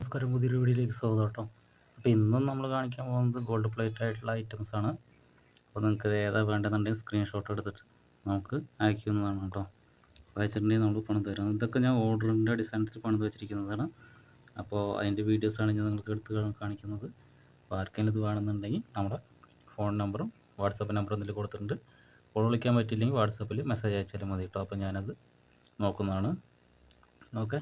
നമസ്കാരം, പുതിയൊരു വീഡിയോയിലേക്ക് സ്വാഗതം കേട്ടോ. അപ്പോൾ ഇന്നും നമ്മൾ കാണിക്കാൻ പോകുന്നത് ഗോൾഡ് പ്ലേറ്റ് ആയിട്ടുള്ള ഐറ്റംസാണ്. അപ്പോൾ നിങ്ങൾക്ക് ഏതാ വേണ്ടതെന്നുണ്ടെങ്കിൽ സ്ക്രീൻഷോട്ട് എടുത്തിട്ട് നമുക്ക് അയക്കുന്നതാണ് കേട്ടോ. അയച്ചിട്ടുണ്ടെങ്കിൽ നമ്മൾ പണിത് തരാം. ഇതൊക്കെ ഞാൻ ഓർഡറിൻ്റെ അടിസ്ഥാനത്തിൽ പണിത് വെച്ചിരിക്കുന്നതാണ്. അപ്പോൾ അതിൻ്റെ വീഡിയോസാണ് ഞാൻ നിങ്ങൾക്ക് എടുത്ത് കാണിക്കുന്നത്. അപ്പോൾ ആർക്കെങ്കിലും ഇത് വേണമെന്നുണ്ടെങ്കിൽ നമ്മുടെ ഫോൺ നമ്പറും വാട്സപ്പ് നമ്പറും ഇതിൽ കൊടുത്തിട്ടുണ്ട്. കോൾ വിളിക്കാൻ പറ്റില്ലെങ്കിൽ വാട്സപ്പിൽ മെസ്സേജ് അയച്ചാലും മതി കേട്ടോ. അപ്പോൾ ഞാനത് നോക്കുന്നതാണ്. ഓക്കെ.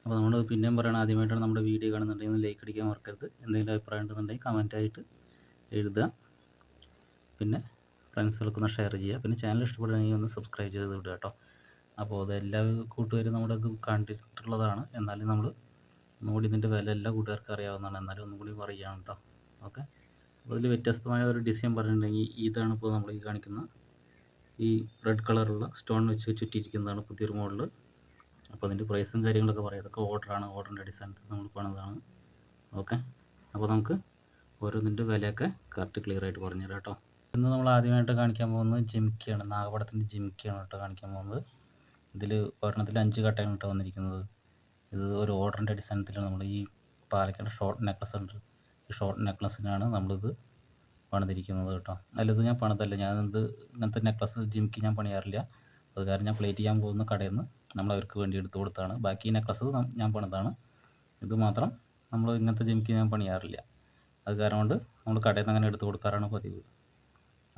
അപ്പോൾ നമ്മൾ പിന്നെയും പറയണം, ആദ്യമായിട്ടാണ് നമ്മുടെ വീഡിയോ കാണുന്നുണ്ടെങ്കിൽ ഒന്ന് ലൈക്ക് അടിക്കാൻ മറക്കരുത്. എന്തെങ്കിലും അഭിപ്രായം ഉണ്ടെന്നുണ്ടെങ്കിൽ കമൻറ്റായിട്ട് എഴുതുക. പിന്നെ ഫ്രണ്ട്സുകൾക്കൊന്ന് ഷെയർ ചെയ്യുക. പിന്നെ ചാനൽ ഇഷ്ടപ്പെടുകയാണെങ്കിൽ ഒന്ന് സബ്സ്ക്രൈബ് ചെയ്ത് വിടുക കേട്ടോ. അപ്പോൾ അതെല്ലാ കൂട്ടുകാരും നമ്മുടെ ഇത് കണ്ടിട്ടുള്ളതാണ്. എന്നാലും നമ്മൾ ഒന്നുകൂടി ഇതിൻ്റെ വില എല്ലാ കൂട്ടുകാർക്കും അറിയാവുന്നതാണ്. എന്നാലും ഒന്നും കൂടി പറയുകയാണ് കേട്ടോ. ഓക്കെ. അപ്പോൾ ഇതിൽ വ്യത്യസ്തമായ ഒരു ഡിസൈൻ പറഞ്ഞിട്ടുണ്ടെങ്കിൽ ഇതാണ് ഇപ്പോൾ നമ്മൾ ഈ കാണിക്കുന്ന ഈ റെഡ് കളറുള്ള സ്റ്റോൺ വെച്ച് ചുറ്റിയിരിക്കുന്നതാണ് പുതിയൊരു മോഡൽ. അപ്പോൾ അതിൻ്റെ പ്രൈസും കാര്യങ്ങളൊക്കെ പറയാം. അതൊക്കെ ഓർഡറിൻ്റെ അടിസ്ഥാനത്തിൽ നമ്മൾ പണിതാണ്. ഓക്കെ. അപ്പോൾ നമുക്ക് ഓരോന്നിൻ്റെ വിലയൊക്കെ കറക്റ്റ് ക്ലിയർ ആയിട്ട് പറഞ്ഞുതരാം കേട്ടോ. ഇന്ന് നമ്മൾ ആദ്യമായിട്ട് കാണിക്കാൻ പോകുന്നത് ജിംക്കിയാണ്. നാഗപടത്തിൻ്റെ ജിംക്കിയാണ് കേട്ടോ കാണിക്കാൻ പോകുന്നത്. ഇതിൽ ഒരെണ്ണത്തിൽ 5 കട്ടയാണ് കേട്ടോ വന്നിരിക്കുന്നത്. ഇത് ഒരു ഓർഡറിൻ്റെ അടിസ്ഥാനത്തിലാണ് നമ്മൾ ഈ പാലക്കാട് ഷോർട്ട് നെക്ലസ് ഉണ്ട്. ഈ ഷോർട്ട് നെക്ലസിനാണ് നമ്മളിത് പണിതിരിക്കുന്നത് കേട്ടോ. അല്ലത് ഞാൻ പണിതല്ല, ഞാനിത് ഇങ്ങനത്തെ നെക്ലസ് ജിംക്കി ഞാൻ പണിയാറില്ല. അത് കാരണം ഞാൻ പ്ലേറ്റ് ചെയ്യാൻ പോകുന്ന കടയിൽ നിന്ന് നമ്മൾ അവർക്ക് വേണ്ടി എടുത്തു കൊടുത്താണ്. ബാക്കി നെക്ലസ് ഞാൻ പണിതാണ്. ഇത് മാത്രം നമ്മൾ ഇങ്ങനത്തെ ജിംക്കി ഞാൻ പണിയാറില്ല. അത് കാരണം കൊണ്ട് നമ്മൾ കടയിൽ നിന്ന് അങ്ങനെ എടുത്തു കൊടുക്കാറാണ് പതിവ്.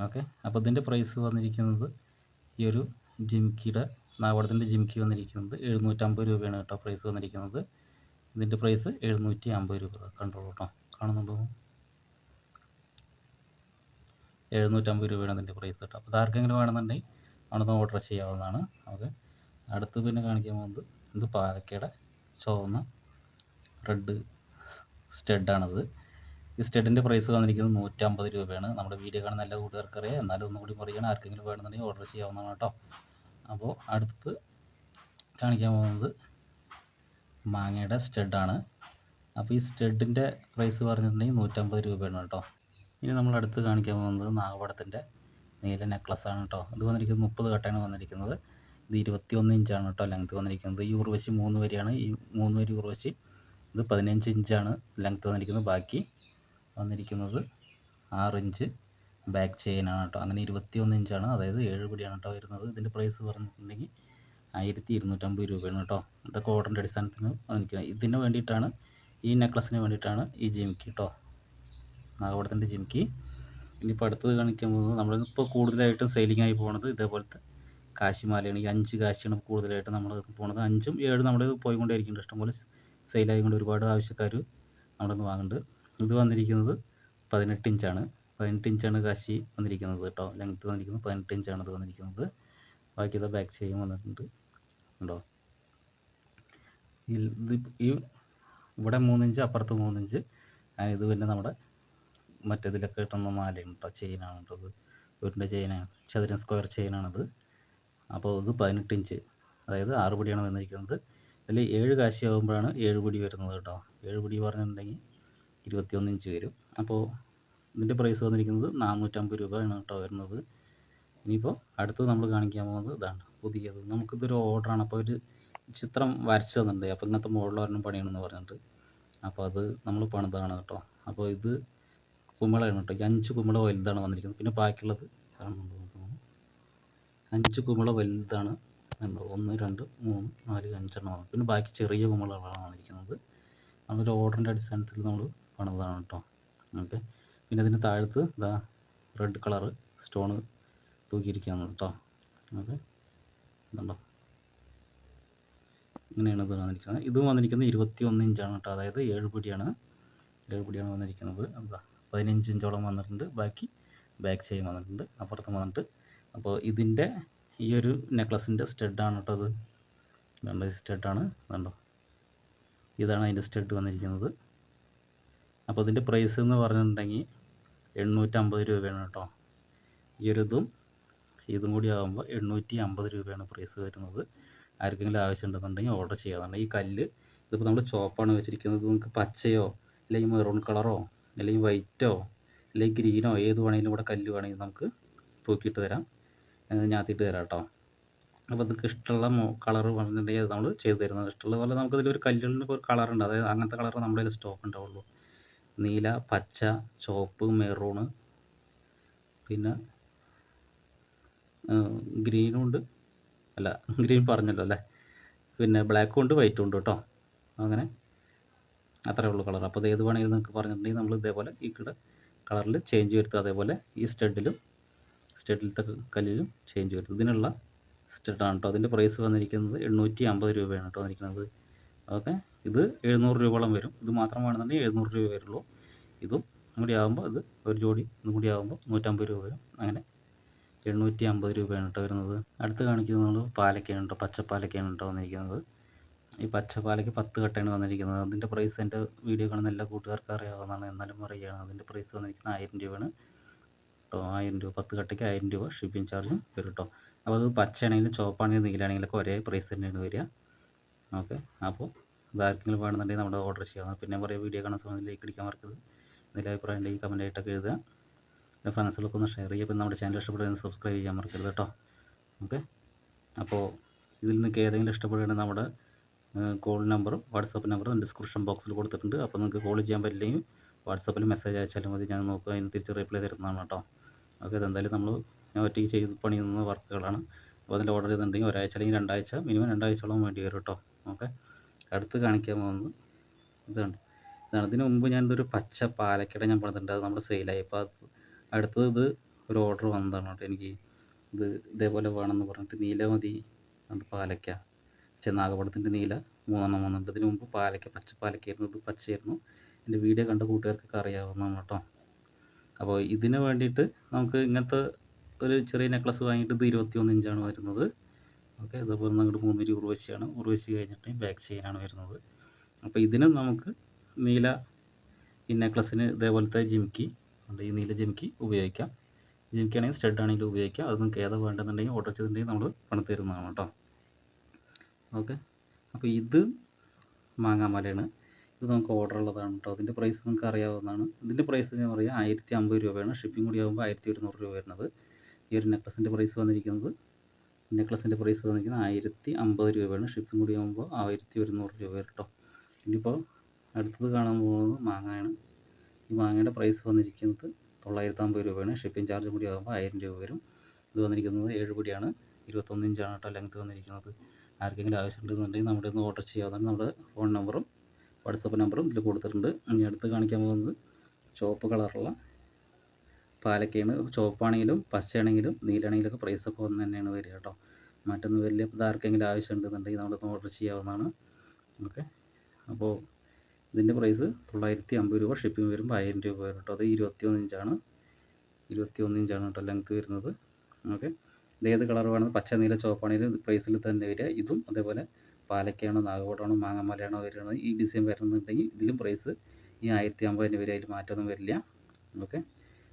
ഓക്കെ. അപ്പോൾ ഇതിൻ്റെ പ്രൈസ് വന്നിരിക്കുന്നത് ഈ ഒരു ജിംക്കിയുടെ നാഗപടത്തിൻ്റെ ജിംക്കി വന്നിരിക്കുന്നത് 750 രൂപയാണ് കേട്ടോ പ്രൈസ് വന്നിരിക്കുന്നത്. ഇതിൻ്റെ പ്രൈസ് 750 രൂപ. കണ്ടോളൂ കേട്ടോ, കാണുന്നുണ്ടോ? 750 രൂപയാണ് ഇതിൻ്റെ പ്രൈസ് കേട്ടോ. അപ്പോൾ ആർക്കെങ്കിലും വേണമെന്നുണ്ടെങ്കിൽ അവിടുന്ന് ഓർഡർ ചെയ്യാവുന്നതാണ്. ഓക്കെ. അടുത്ത് പിന്നെ കാണിക്കാൻ പോകുന്നത് ഇത് പാലക്കയുടെ ചുവന്ന റെഡ് സ്റ്റഡാണിത്. ഈ സ്റ്റഡിൻ്റെ പ്രൈസ് വന്നിരിക്കുന്നത് 150 രൂപയാണ്. നമ്മുടെ വീഡിയോ കാണുന്ന എല്ലാ കൂട്ടുകാർക്കും അറിയാം. എന്നാലും ഒന്നും കൂടി പറയുകയാണ്, ആർക്കെങ്കിലും വേണമെന്നുണ്ടെങ്കിൽ ഓർഡർ ചെയ്യാവുന്നതാണ് കേട്ടോ. അപ്പോൾ അടുത്ത് കാണിക്കാൻ പോകുന്നത് മാങ്ങയുടെ സ്റ്റഡാണ്. അപ്പോൾ ഈ സ്റ്റഡിൻ്റെ പ്രൈസ് പറഞ്ഞിട്ടുണ്ടെങ്കിൽ 150 രൂപയാണ് കേട്ടോ. ഇനി നമ്മൾ അടുത്ത് കാണിക്കാൻ പോകുന്നത് നാഗപടത്തിൻ്റെ നീല നെക്ലസ്സാണ് കേട്ടോ. ഇത് വന്നിരിക്കുന്നത് 30 കട്ടയാണ് വന്നിരിക്കുന്നത്. ഇത് 21 ഇഞ്ചാണ് കേട്ടോ ലെങ്ത്ത് വന്നിരിക്കുന്നത്. ഈ ഉർവശി 3 വരിയാണ്. ഈ 3 വരി ഉർവശി ഇത് 15 ഇഞ്ചാണ് ലെങ്ത്ത് വന്നിരിക്കുന്നത്. ബാക്കി വന്നിരിക്കുന്നത് 6 ഇഞ്ച് ബാക്ക് ചെയിനാണ് കേട്ടോ. അങ്ങനെ 21 ഇഞ്ചാണ്, അതായത് 7 പിടിയാണ് കേട്ടോ വരുന്നത്. ഇതിൻ്റെ പ്രൈസ് പറഞ്ഞിട്ടുണ്ടെങ്കിൽ 1250 രൂപയാണ് കേട്ടോ. ഇതൊക്കെ ഓർഡറിൻ്റെ അടിസ്ഥാനത്തിന് വന്നിരിക്കുന്നത്. ഇതിന് വേണ്ടിയിട്ടാണ്, ഈ നെക്ലസിന് വേണ്ടിയിട്ടാണ് ഈ ജിംക്കി കേട്ടോ, നാഗപടത്തിൻ്റെ ജിംക്കി. ഇനിയിപ്പോൾ അടുത്തത് കാണിക്കാൻ പോകുന്നത് നമ്മളിപ്പോൾ കൂടുതലായിട്ടും സെയിലിംഗ് ആയി പോകുന്നത് ഇതേപോലത്തെ കാശിമാലയാണ്. ഈ 5 കാശിയാണ് കൂടുതലായിട്ട് നമ്മൾ പോകുന്നത്. 5ഉം 7ഉം നമ്മൾ പോയിക്കൊണ്ടേയിരിക്കുന്നുണ്ട്. ഇഷ്ടംപോലെ സെയിലായിക്കൊണ്ട് ഒരുപാട് ആവശ്യക്കാർ നമ്മുടെ നിന്ന് വാങ്ങുന്നുണ്ട്. ഇത് വന്നിരിക്കുന്നത് 18 ഇഞ്ചാണ്. 18 ഇഞ്ചാണ് കാശി വന്നിരിക്കുന്നത് കേട്ടോ. ലെങ്ത്ത് വന്നിരിക്കുന്നത് 18 ഇഞ്ചാണ് ഇത് വന്നിരിക്കുന്നത്. ബാക്കി ഇത് ബാക്ക് ചെയിൻ വന്നിട്ടുണ്ട് ഉണ്ടോ. ഇത് ഈ ഇവിടെ 3 ഇഞ്ച്, അപ്പുറത്ത് 3 ഇഞ്ച്. ഇത് പിന്നെ നമ്മുടെ മറ്റേതിലൊക്കെ കിട്ടുന്ന മാലയാണ് കേട്ടോ, ചെയിനാണ് കേട്ടോ. ഇത് വീടിൻ്റെ ചെയിനാണ്, ചതുരം സ്ക്വയർ ചെയിനാണിത്. അപ്പോൾ ഇത് 18 ഇഞ്ച്, അതായത് 6 പിടിയാണ് വന്നിരിക്കുന്നത്. ഇതിൽ 7 കാശി ആകുമ്പോഴാണ് 7 പിടി വരുന്നത് കേട്ടോ. 7 പിടി പറഞ്ഞിട്ടുണ്ടെങ്കിൽ 21 ഇഞ്ച് വരും. അപ്പോൾ ഇതിൻ്റെ പ്രൈസ് വന്നിരിക്കുന്നത് 450 രൂപയാണ് കേട്ടോ വരുന്നത്. ഇനിയിപ്പോൾ അടുത്തത് നമ്മൾ കാണിക്കാൻ പോകുന്നത് ഇതാണ് പുതിയത്. നമുക്കിതൊരു ഓർഡറാണ്. അപ്പോൾ ഒരു ചിത്രം വരച്ചു തന്നിട്ടുണ്ട്. അപ്പോൾ ഇങ്ങനത്തെ മോഡൽ ഒരെണ്ണം പണിയണമെന്ന് പറഞ്ഞിട്ട്, അപ്പോൾ അത് നമ്മൾ പണിതാണ് കേട്ടോ. അപ്പോൾ ഇത് കുമിളയാണ് കേട്ടോ. 5 കുമിള വലുതാണ് വന്നിരിക്കുന്നത്. പിന്നെ ബാക്കിയുള്ളത് കാണുന്നുണ്ടോ? 5 കുമിള വലുതാണ്. 1 2 3 4 5 എണ്ണം. പിന്നെ ബാക്കി ചെറിയ കുമിളകളാണ് വന്നിരിക്കുന്നത്. നമ്മളൊരു ഓർഡറിൻ്റെ അടിസ്ഥാനത്തിൽ നമ്മൾ പണിതാണ് കേട്ടോ. ഓക്കെ. പിന്നെ അതിന് താഴത്ത് ഇതാ റെഡ് കളറ് സ്റ്റോണ് തൂക്കിയിരിക്കുകയാണ് കേട്ടോ. ഓക്കെ. ഇതുണ്ടോ, ഇങ്ങനെയാണ് ഇത് വന്നിരിക്കുന്നത്. ഇതും വന്നിരിക്കുന്നത് 21 ഇഞ്ചാണ് കേട്ടോ, അതായത് 7 പിടിയാണ്. 7 പിടിയാണ് വന്നിരിക്കുന്നത്. എന്താ 15 ഇഞ്ചോളം വന്നിട്ടുണ്ട്. ബാക്കി ബാക്ക് ചെയിൻ വന്നിട്ടുണ്ട്, അപ്പുറത്തും വന്നിട്ട്. അപ്പോൾ ഇതിൻ്റെ ഈ ഒരു നെക്ലസിൻ്റെ സ്റ്റഡാണ് കേട്ടോ ഇത്. കണ്ടോ, സ്റ്റഡാണ്. കണ്ടോ, ഇതാണ് അതിൻ്റെ സ്റ്റഡ് വന്നിരിക്കുന്നത്. അപ്പോൾ ഇതിൻ്റെ പ്രൈസ് എന്ന് പറഞ്ഞിട്ടുണ്ടെങ്കിൽ 850 രൂപയാണ് കേട്ടോ. ഈ ഒരു ഇതും കൂടി ആകുമ്പോൾ 850 രൂപയാണ് പ്രൈസ് വരുന്നത്. ആർക്കെങ്കിലും ആവശ്യമുണ്ടെന്നുണ്ടെങ്കിൽ ഓർഡർ ചെയ്യാവുന്നതാണ്. ഈ കല്ല് ഇതിപ്പോൾ നമ്മൾ ചോപ്പാണ് വെച്ചിരിക്കുന്നത്. നിങ്ങൾക്ക് പച്ചയോ അല്ലെങ്കിൽ മെറൂൺ കളറോ അല്ലെങ്കിൽ വൈറ്റോ അല്ലെങ്കിൽ ഗ്രീനോ ഏത് വേണമെങ്കിലും ഇവിടെ കല്ല് വേണമെങ്കിൽ നമുക്ക് തൂക്കിയിട്ട് തരാം, ഞാത്തിയിട്ട് തരാം കേട്ടോ. അപ്പോൾ നിങ്ങൾക്ക് ഇഷ്ടമുള്ള കളർ പറഞ്ഞിട്ടുണ്ടെങ്കിൽ അത് നമ്മൾ ചെയ്ത് തരുന്നത്. ഇഷ്ടമുള്ള പോലെ നമുക്കിതിലൊരു കല്ലുകളിന് ഒരു കളറുണ്ട്, അതായത് അങ്ങനത്തെ കളർ നമ്മുടെ കയ്യിൽ സ്റ്റോക്ക് ഉണ്ടാവുള്ളൂ. നീല, പച്ച, ചുവപ്പ്, മെറൂണ്, പിന്നെ ഗ്രീനും ഉണ്ട്. അല്ല, ഗ്രീൻ പറഞ്ഞല്ലോ അല്ലേ. പിന്നെ ബ്ലാക്കും ഉണ്ട്, വൈറ്റും ഉണ്ട് കേട്ടോ. അങ്ങനെ അത്രയേ ഉള്ളൂ കളർ. അപ്പോൾ ഇത് ഏത് വേണമെങ്കിലും നിങ്ങൾക്ക് പറഞ്ഞിട്ടുണ്ടെങ്കിൽ നമ്മൾ ഇതേപോലെ ഈ കളറിൽ ചേഞ്ച് വരുത്തുക. അതേപോലെ ഈ സ്റ്റഡിലത്തെ കല്ലിലും ചേഞ്ച് വരുത്തും. ഇതിനുള്ള സ്റ്റഡാണ് കേട്ടോ. അതിൻ്റെ പ്രൈസ് വന്നിരിക്കുന്നത് 850 രൂപയാണ് കേട്ടോ വന്നിരിക്കുന്നത്. ഓക്കെ, ഇത് 700 രൂപയോളം വരും. ഇത് മാത്രം വേണമെന്നുണ്ടെങ്കിൽ 700 രൂപ വരുള്ളൂ. ഇതും കൂടി ആകുമ്പോൾ ഇത് ഒരു ജോഡി ഇതും കൂടി ആകുമ്പോൾ 150 രൂപ വരും. അങ്ങനെ 850 രൂപയാണ് കേട്ടോ വരുന്നത്. അടുത്ത് കാണിക്കുന്നത് നമ്മൾ പാലക്കയാണ് കേട്ടോ. പച്ചപ്പാലക്കയാണ് കേട്ടോ വന്നിരിക്കുന്നത്. ഈ പച്ചപ്പാലയ്ക്ക് 10 കട്ടയാണ് വന്നിരിക്കുന്നത്. അതിൻ്റെ പ്രൈസ് എൻ്റെ വീഡിയോ കാണുന്ന എല്ലാ കൂട്ടുകാർക്കും അറിയാവുന്നതാണ്, എന്നാലും പറയുകയാണ്. അതിൻ്റെ പ്രൈസ് വന്നിരിക്കുന്നത് 1000 രൂപയാണ് കേട്ടോ. 1000 രൂപ, 10 കട്ടയ്ക്ക് 1000 രൂപ ഷിപ്പിംഗ് ചാർജും വരും കേട്ടോ. അപ്പോൾ അത് പച്ചയാണെങ്കിലും ചുവപ്പാണെങ്കിലും നീലാണെങ്കിലൊക്കെ ഒരേ പ്രൈസ് തന്നെയാണ് വരിക. ഓക്കെ, അപ്പോൾ ഇതാർക്കെങ്കിലും വേണമെന്നുണ്ടെങ്കിൽ നമ്മുടെ ഓർഡർ ചെയ്യാവുന്ന. പിന്നെ പറയാം, വീഡിയോ കാണുന്ന സമയത്ത് ലൈക്ക് അടിക്കാൻ മറക്കരുത്. എന്തെങ്കിലും അഭിപ്രായം ഉണ്ടെങ്കിൽ കമൻ്റ് ആയിട്ടൊക്കെ എഴുതുക. പിന്നെ ഫ്രണ്ട്സിലൊക്കെ ഒന്ന് ഷെയർ ചെയ്യുക. പിന്നെ നമ്മുടെ ചാനൽ ഇഷ്ടപ്പെടുകയാണെങ്കിൽ സബ്സ്ക്രൈബ് ചെയ്യാൻ മറക്കരുത് കേട്ടോ. ഓക്കെ, അപ്പോൾ ഇതിൽ നിങ്ങൾക്ക് ഏതെങ്കിലും ഇഷ്ടപ്പെടുകയാണെങ്കിൽ നമ്മുടെ കോൾ നമ്പറും വാട്സപ്പ് നമ്പറും ഡിസ്ക്രിപ്ഷൻ ബോക്സിൽ കൊടുത്തിട്ടുണ്ട്. അപ്പോൾ നിങ്ങൾക്ക് കോൾ ചെയ്യാൻ പറ്റില്ലെങ്കിൽ വാട്സപ്പിൽ മെസ്സേജ് അയച്ചാലും മതി, ഞാൻ നോക്കുക, അതിന് തിരിച്ച് റിപ്ലൈ തരുന്നതാണ് കേട്ടോ. ഓക്കെ, ഇതെന്തായാലും ഞാൻ ഒറ്റയ്ക്ക് ചെയ്ത് പണിയുന്ന വർക്കുകളാണ്. അപ്പോൾ അതിൻ്റെ ഓർഡർ ചെയ്തിട്ടുണ്ടെങ്കിൽ ഒരാഴ്ച അല്ലെങ്കിൽ 2 ആഴ്ച, മിനിമം 2 ആഴ്ചയോളം വേണ്ടി വരും കേട്ടോ. ഓക്കെ, അടുത്ത് കാണിക്കാൻ പോകുന്നത് ഇതാണ്. ഇതിന് മുമ്പ് ഞാനിതൊരു പച്ച പാലക്കട ഞാൻ പറഞ്ഞിട്ടുണ്ട്, അത് നമ്മുടെ സെയിലായി. അപ്പോൾ അടുത്തത് ഇത് ഒരു ഓർഡർ വന്നതാണ് കേട്ടോ. എനിക്ക് ഇത് ഇതേപോലെ വേണമെന്ന് പറഞ്ഞിട്ട് നീലമതി പാലക്ക, നാഗപടത്തിൻ്റെ നീല 3 എണ്ണം വന്നിട്ടുണ്ട്. ഇതിന് മുമ്പ് പച്ചപ്പാലക്കായിരുന്നു, ഇത് പച്ചയായിരുന്നു. എൻ്റെ വീഡിയോ കണ്ട കൂട്ടുകാർക്കൊക്കെ അറിയാവുന്നതാണ് കേട്ടോ. അപ്പോൾ ഇതിന് വേണ്ടിയിട്ട് നമുക്ക് ഇങ്ങനത്തെ ഒരു ചെറിയ നെക്ലസ് വാങ്ങിയിട്ട് ഇത് 21 ഇഞ്ചാണ് വരുന്നത്. ഓക്കെ, ഇതേപോലെ അങ്ങോട്ട് 3 ഉറുവശിയാണ്. ഉറുവശി കഴിഞ്ഞിട്ട് ബാക്ക് ചെയിനാണ് വരുന്നത്. അപ്പോൾ ഇതിന് നമുക്ക് ഈ നെക്ലസ്സിന് ഇതേപോലത്തെ ജിംക്കി ഉണ്ട്. ഈ നീല ജിംക്കി ഉപയോഗിക്കാം. ജിംക്കി ആണെങ്കിൽ സ്റ്റഡ് ആണെങ്കിലും ഉപയോഗിക്കാം. അത് നിങ്ങൾക്ക് ഏതാ വേണ്ടെന്നുണ്ടെങ്കിൽ ഓർഡർ ചെയ്തിട്ടുണ്ടെങ്കിൽ നമ്മൾ പണം തരുന്നതാണ് കേട്ടോ. ഓക്കെ, അപ്പോൾ ഇത് മാങ്ങാമലയാണ്. ഇത് നമുക്ക് ഓർഡർ ഉള്ളതാണ് കേട്ടോ. അതിൻ്റെ പ്രൈസ് നിങ്ങൾക്ക് അറിയാവുന്നതാണ്. ഇതിൻ്റെ പ്രൈസ് ഞാൻ പറയാം 1050 രൂപയാണ്. ഷിപ്പിംഗ് കൂടി ആകുമ്പോൾ 1100 രൂപ വരുന്നത്. ഈ ഒരു നെക്ലസിൻ്റെ പ്രൈസ് വന്നിരിക്കുന്നത് 1050 രൂപയാണ്. ഷിപ്പിംഗ് കൂടി ആകുമ്പോൾ 1100 രൂപ വരും കേട്ടോ. ഇനിയിപ്പോൾ അടുത്തത് കാണാൻ പോകുന്നത് മാങ്ങയാണ്. ഈ മാങ്ങയുടെ പ്രൈസ് വന്നിരിക്കുന്നത് 950 രൂപയാണ്. ഷിപ്പിംഗ് ചാർജ് കൂടി ആകുമ്പോൾ 1000 രൂപ വരും. ഇത് വന്നിരിക്കുന്നത് 7 പിടിയാണ്, 21 ഇഞ്ചാണ് കേട്ടോ ലെങ്ത് വന്നിരിക്കുന്നത്. ആർക്കെങ്കിലും ആവശ്യമുണ്ടെന്നുണ്ടെങ്കിൽ നമ്മുടെ ഒന്ന് ഓർഡർ ചെയ്യാവുന്നതാണ്. നമ്മുടെ ഫോൺ നമ്പറും വാട്സപ്പ് നമ്പറും ഇതിൽ കൊടുത്തിട്ടുണ്ട്. ഇനി അടുത്ത് കാണിക്കാൻ പോകുന്നത് ചുവപ്പ് കളറുള്ള പാലക്കയാണ്. ചുവപ്പാണെങ്കിലും പച്ചയാണെങ്കിലും നീലാണെങ്കിലൊക്കെ പ്രൈസൊക്കെ ഒന്ന് തന്നെയാണ് വരിക കേട്ടോ. മറ്റൊന്നും വരില്ല. അപ്പോൾ ഇത് ആർക്കെങ്കിലും ആവശ്യമുണ്ടെന്നുണ്ടെങ്കിൽ നമ്മളൊന്ന് ഓർഡർ ചെയ്യാവുന്നതാണ്. ഓക്കെ, അപ്പോൾ ഇതിൻ്റെ പ്രൈസ് 950 രൂപ. ഷിപ്പിംഗ് വരുമ്പോൾ 1000 രൂപ വരും കേട്ടോ. അത് 21 ഇഞ്ചാണ് കേട്ടോ ലെങ്ത് വരുന്നത്. ഓക്കെ, ഇതേത് കളർ വേണമെന്ന്, പച്ച നീല ചുവപ്പാണെങ്കിലും പ്രൈസിൽ തന്നെ വരിക. ഇതും അതേപോലെ പാലക്കയാണോ നാഗപടമാണോ മാങ്ങാമലയാണോ വരുന്നത്, ഈ ഡിസൈൻ വരുന്നുണ്ടെങ്കിൽ ഇതിലും പ്രൈസ് ഈ 1050 വരെ, അതിൽ മാറ്റമൊന്നും വരില്ല. ഓക്കെ,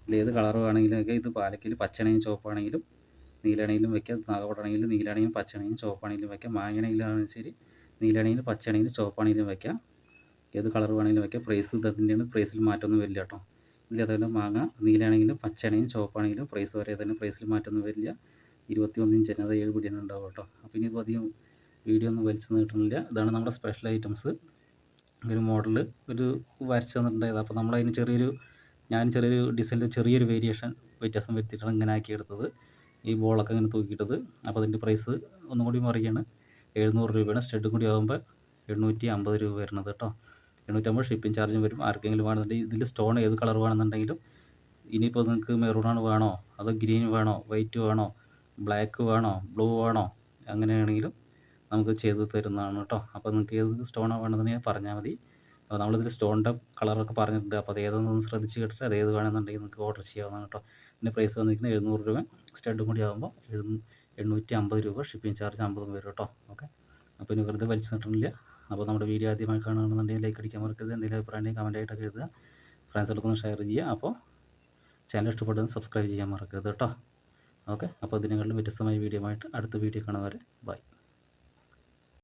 ഇതിലേത് കളർ വേണമെങ്കിലും ഒക്കെ, ഇത് പാലക്കയിൽ പച്ചയാണെങ്കിലും ചുവപ്പാണെങ്കിലും നീലാണെങ്കിലും വയ്ക്കാം. നാഗപടമാണെങ്കിലും നീലാണെങ്കിലും പച്ചയാണെങ്കിലും ചുവപ്പാണെങ്കിലും വയ്ക്കാം. മാങ്ങയാണെങ്കിലും ശരി, നീലാണെങ്കിലും പച്ചയാണെങ്കിലും ചുവപ്പാണെങ്കിലും വയ്ക്കാം. ഏത് കളർ വേണമെങ്കിലും വയ്ക്കാം. പ്രൈസ് ഇത് തന്നെയാണ്, പ്രൈസിൽ മാറ്റമൊന്നും വരില്ല കേട്ടോ. ഇതിൽ അതേപോലെ മാങ്ങ നീലാണെങ്കിലും പച്ചയാണെങ്കിലും ചുവപ്പാണെങ്കിലും പ്രൈസ് വരെ തന്നെ, പ്രൈസിൽ മാറ്റമൊന്നും വരില്ല. 21 ഇഞ്ചിന്, അത് 7 പിടിയാണ് ഉണ്ടാവും കേട്ടോ. അപ്പോൾ ഇനിയിപ്പോൾ അധികം വീഡിയോ ഒന്നും വലിച്ചു നീട്ടുന്നില്ല. ഇതാണ് നമ്മുടെ സ്പെഷ്യൽ ഐറ്റംസ്. ഒരു മോഡൽ ഒരു വരച്ച് തന്നിട്ടുണ്ടായത്. അപ്പോൾ നമ്മളതിന് ഞാൻ ചെറിയൊരു ഡിസൈനിൽ ചെറിയൊരു വ്യത്യാസം വരുത്തിയിട്ടാണ് ഇങ്ങനെ ആക്കിയെടുത്തത്. ഈ ബോളൊക്കെ ഇങ്ങനെ തൂക്കിയിട്ടത്. അപ്പോൾ അതിൻ്റെ പ്രൈസ് ഒന്നും കൂടി പറയുകയാണ്, 700 രൂപയാണ്. സ്റ്റഡും കൂടി ആകുമ്പോൾ 850 രൂപ വരുന്നത് കേട്ടോ. 850 ഷിപ്പിംഗ് ചാർജും വരും. ആർക്കെങ്കിലും വേണമെന്നുണ്ടെങ്കിൽ ഇതിൽ സ്റ്റോൺ ഏത് കളർ വേണമെന്നുണ്ടെങ്കിലും, ഇനിയിപ്പോൾ നിങ്ങൾക്ക് മെറൂണാണ് വേണോ, അതോ ഗ്രീൻ വേണോ, വൈറ്റ് വേണോ, ബ്ലാക്ക് വേണോ, ബ്ലൂ വേണോ, അങ്ങനെയാണെങ്കിലും നമുക്ക് ചെയ്ത് തരുന്നതാണ് കേട്ടോ. അപ്പോൾ നിങ്ങൾക്ക് ഏത് സ്റ്റോണാണ് വേണമെന്നുണ്ടെങ്കിൽ പറഞ്ഞാൽ മതി. അപ്പോൾ നമ്മളിതിൽ സ്റ്റോണിൻ്റെ കളറൊക്കെ പറഞ്ഞിട്ടുണ്ട്. അപ്പോൾ അത് ഏതൊന്നും ശ്രദ്ധിച്ച് കേട്ടിട്ട് അത് ഏത് വേണമെന്നുണ്ടെങ്കിൽ നിങ്ങൾക്ക് ഓർഡർ ചെയ്യാവുന്നതാണ് കേട്ടോ. ഇതിൻ്റെ പ്രൈസ് വന്നിരിക്കുന്നത് 700 രൂപ. സ്റ്റഡും കൂടി ആകുമ്പോൾ 850 രൂപ. ഷിപ്പിംഗ് ചാർജ് 50 വരും കേട്ടോ. ഓക്കെ, അപ്പോൾ ഇനി വെറുതെ വലിച്ചു നിട്ടില്ല. അപ്പോൾ നമ്മുടെ വീഡിയോ ആദ്യമായി കാണുകയാണെന്നുണ്ടെങ്കിൽ ലൈക്ക് അടിക്കാൻ മറക്കരുത്. എന്തെങ്കിലും അഭിപ്രായം കമൻ്റ് ആയിട്ടൊക്കെ എഴുതുക. ഫ്രണ്ട്സുകൾക്ക് ഒന്ന് ഷെയർ ചെയ്യുക. അപ്പോൾ ചാനൽ ഇഷ്ടപ്പെടുന്നത് സബ്സ്ക്രൈബ് ചെയ്യാൻ മറക്കരുത് കേട്ടോ. ഓക്കെ, അപ്പോൾ ഇതിനെക്കാളും വ്യത്യസ്തമായ വീഡിയോ ആയിട്ട് അടുത്ത വീഡിയോ കാണുന്നവരെ ബൈ.